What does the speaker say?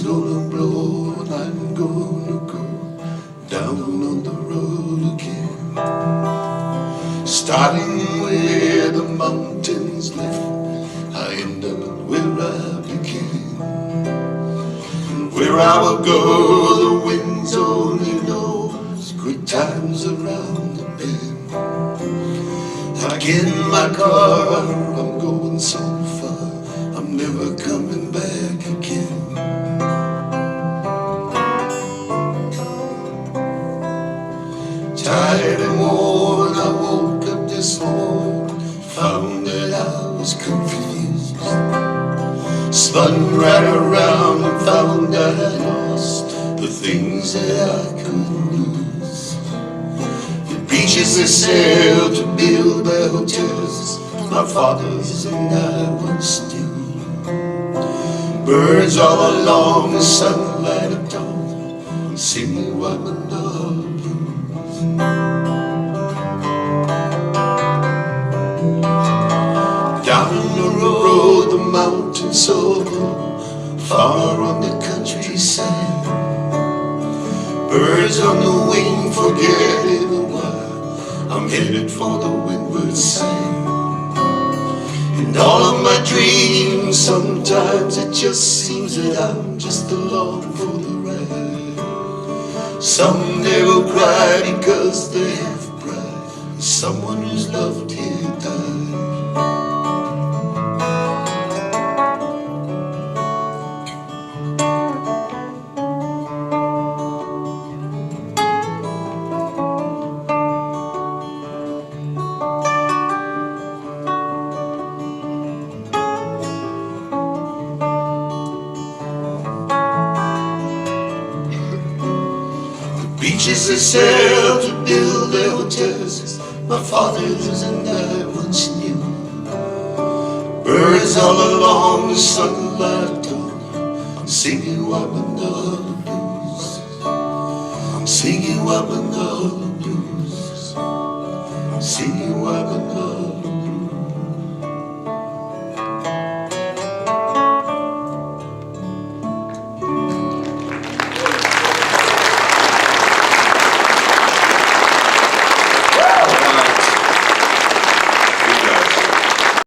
gonna blow and I'm gonna go down on the road again. Starting where the mountains lift, I end up where I began. And where I will go, the winds only knows good times around the bend. I get in my car, I'm going so far, I'm never coming back again. Tired and worn, I woke up this morning, found that I was confused. Spun right around and found I had lost the things that I couldn't lose. The beaches they sailed to build their hotels, my fathers and I once knew. Birds all along the sunlight of dawn, singing Wamandala blues. Down the road, the mountains so low, far on the countryside. Birds on the wing, forgetting a while, I'm headed for the windward side. And all of my dreams, sometimes it just seems that I'm just along for the ride. Someday will cry because they have pride, someone who's loved here died. Beaches they sail to build their hotels, my fathers and I once knew. Birds all along the sunlight dawn, I'm singing Wamandala blues. I'm singing Wamandala blues. I'm singing Wamandala.